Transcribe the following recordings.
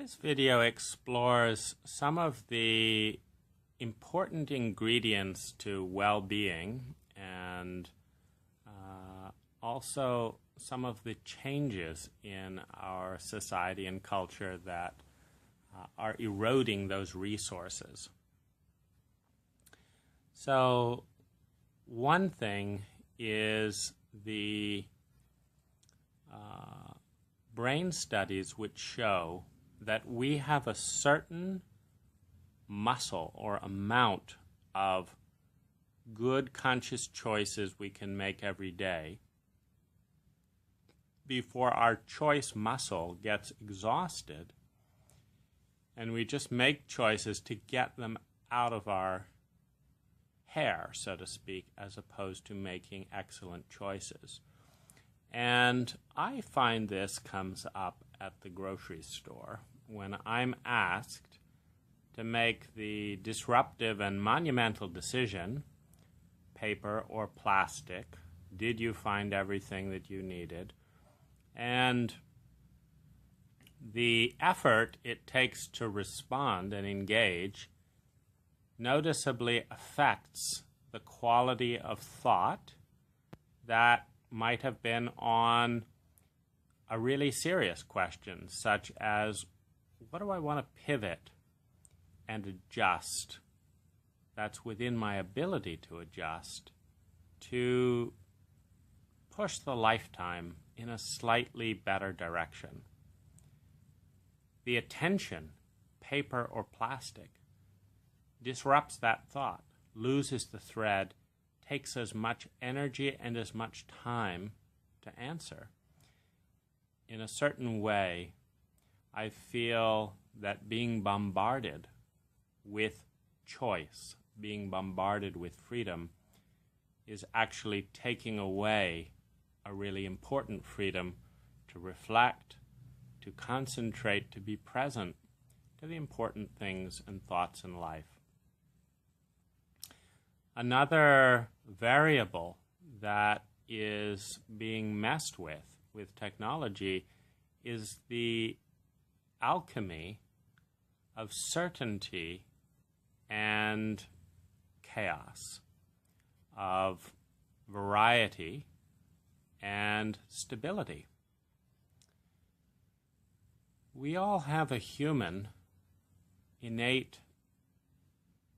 This video explores some of the important ingredients to well-being and also some of the changes in our society and culture that are eroding those resources. So one thing is the brain studies which show that we have a certain muscle or amount of good conscious choices we can make every day before our choice muscle gets exhausted and we just make choices to get them out of our hair, so to speak, as opposed to making excellent choices. And I find this comes up at the grocery store when I'm asked to make the disruptive and monumental decision, paper or plastic, did you find everything that you needed? And the effort it takes to respond and engage noticeably affects the quality of thought that might have been on a really serious question, such as, what do I want to pivot and adjust that's within my ability to adjust to push the lifetime in a slightly better direction? The attention, paper or plastic, disrupts that thought, loses the thread, takes as much energy and as much time to answer. In a certain way, I feel that being bombarded with choice, being bombarded with freedom, is actually taking away a really important freedom to reflect, to concentrate, to be present to the important things and thoughts in life. Another variable that is being messed with technology is the alchemy of certainty and chaos, of variety and stability. We all have a human innate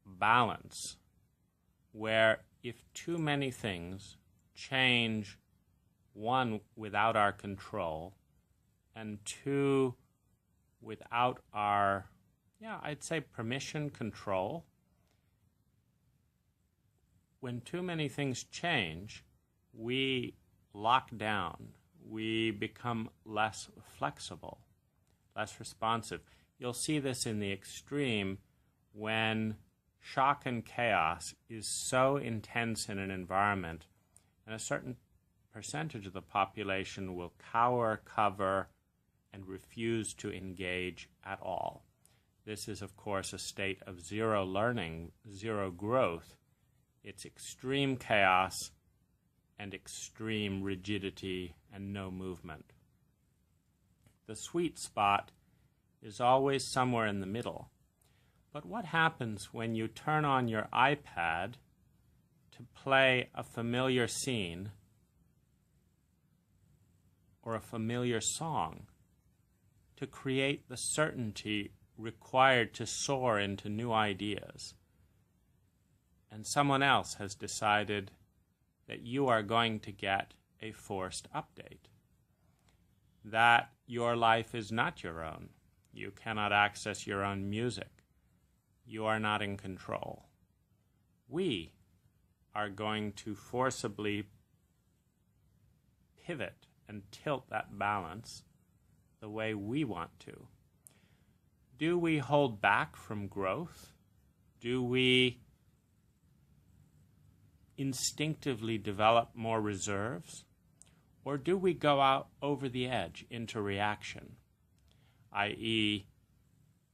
balance where if too many things change, one, without our control, and two, without our, I'd say permission, control, when too many things change, we lock down, we become less flexible, less responsive. You'll see this in the extreme when shock and chaos is so intense in an environment, and a certain percentage of the population will cower, cover, and refuse to engage at all. This is, of course, a state of zero learning, zero growth. It's extreme chaos and extreme rigidity and no movement. The sweet spot is always somewhere in the middle. But what happens when you turn on your iPad to play a familiar scene or a familiar song, to create the certainty required to soar into new ideas, and someone else has decided that you are going to get a forced update, that your life is not your own, you cannot access your own music, you are not in control. We are going to forcibly pivot and tilt that balance the way we want to. Do we hold back from growth? Do we instinctively develop more reserves? Or do we go out over the edge into reaction, i.e.,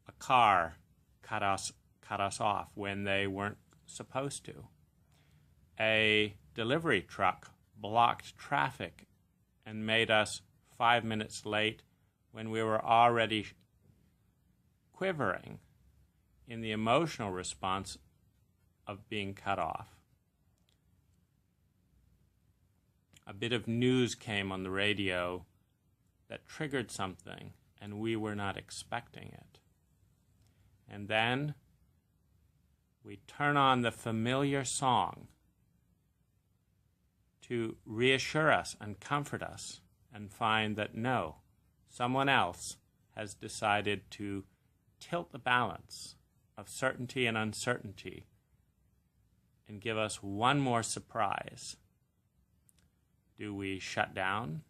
a car cut us off when they weren't supposed to. A delivery truck blocked traffic and made us 5 minutes late when we were already quivering in the emotional response of being cut off. A bit of news came on the radio that triggered something, and we were not expecting it. And then we turn on the familiar song to reassure us and comfort us, and find that no, someone else has decided to tilt the balance of certainty and uncertainty and give us one more surprise. Do we shut down?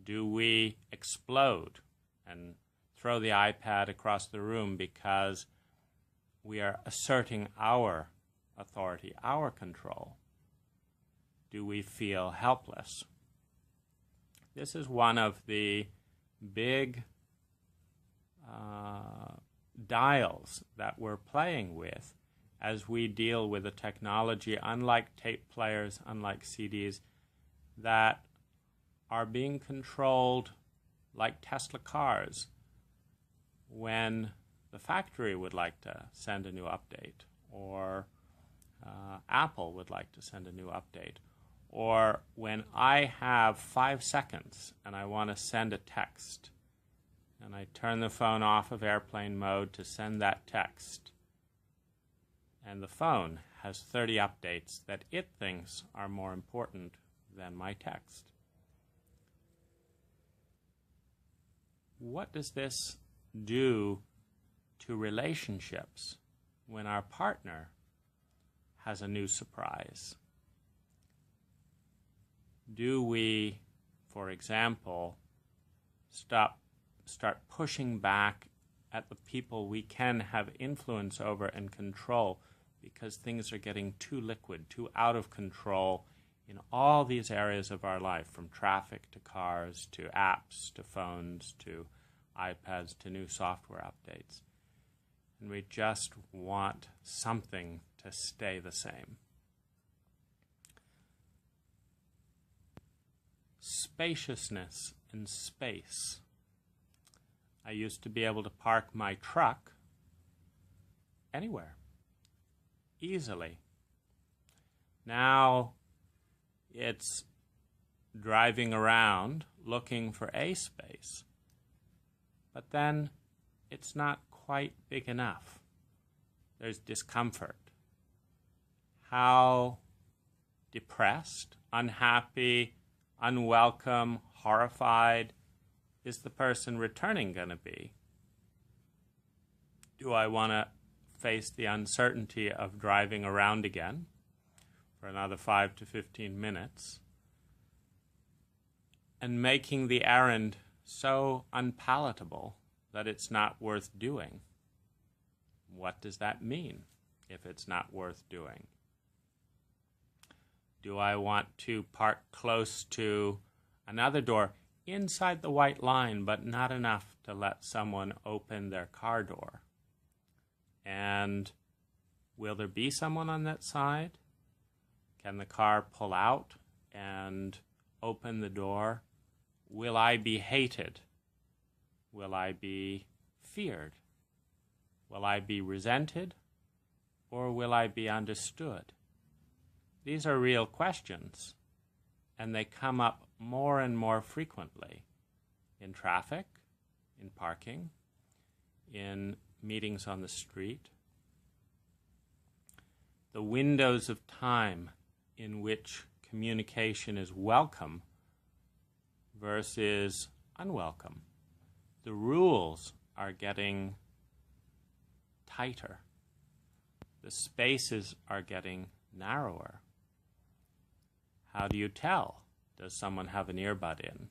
Do we explode and throw the iPad across the room because we are asserting our authority, our control? Do we feel helpless? This is one of the big dials that we're playing with as we deal with a technology, unlike tape players, unlike CDs, that are being controlled like Tesla cars when the factory would like to send a new update, or Apple would like to send a new update, or when I have 5 seconds and I want to send a text, and I turn the phone off of airplane mode to send that text, and the phone has 30 updates that it thinks are more important than my text. What does this do to relationships when our partner has a new surprise? Do we, for example, start pushing back at the people we can have influence over and control because things are getting too liquid, too out of control in all these areas of our life, from traffic to cars to apps to phones to iPads to new software updates? And we just want something to stay the same. Spaciousness and space. I used to be able to park my truck anywhere, easily. Now it's driving around looking for a space, but then it's not quite big enough. There's discomfort. How depressed, unhappy, unwelcome, horrified is the person returning going to be? Do I want to face the uncertainty of driving around again for another 5 to 15 minutes and making the errand so unpalatable that it's not worth doing? What does that mean if it's not worth doing? Do I want to park close to another door inside the white line, but not enough to let someone open their car door? And will there be someone on that side? Can the car pull out and open the door? Will I be hated? Will I be feared? Will I be resented? Or will I be understood? These are real questions, and they come up more and more frequently in traffic, in parking, in meetings on the street. The windows of time in which communication is welcome versus unwelcome. The rules are getting tighter. The spaces are getting narrower. How do you tell? Does someone have an earbud in?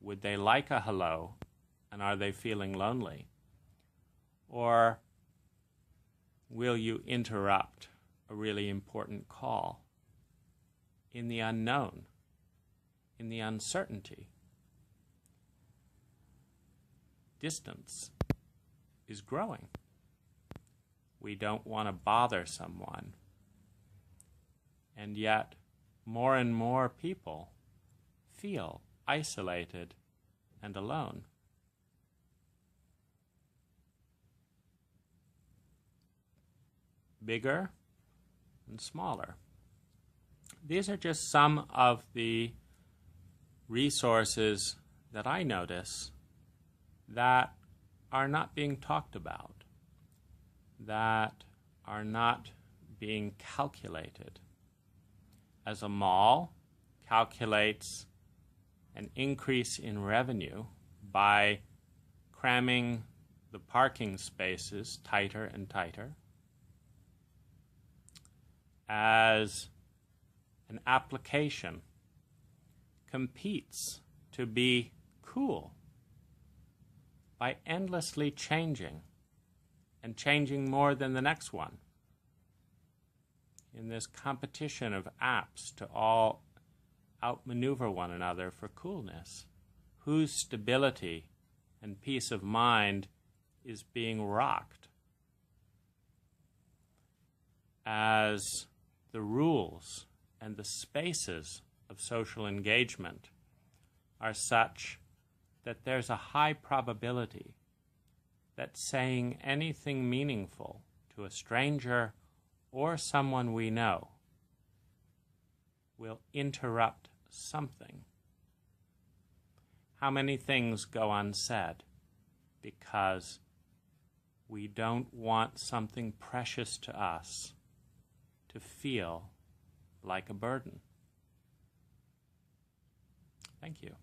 Would they like a hello, and are they feeling lonely? Or will you interrupt a really important call in the unknown, in the uncertainty? Distance is growing. We don't want to bother someone. And yet, more and more people feel isolated and alone. bigger and smaller. These are just some of the resources that I notice that are not being talked about, that are not being calculated. As a mall calculates an increase in revenue by cramming the parking spaces tighter and tighter, as an application competes to be cool by endlessly changing and changing more than the next one. In this competition of apps to all outmaneuver one another for coolness, whose stability and peace of mind is being rocked as the rules and the spaces of social engagement are such that there's a high probability that saying anything meaningful to a stranger or someone we know will interrupt something. How many things go unsaid because we don't want something precious to us to feel like a burden? Thank you.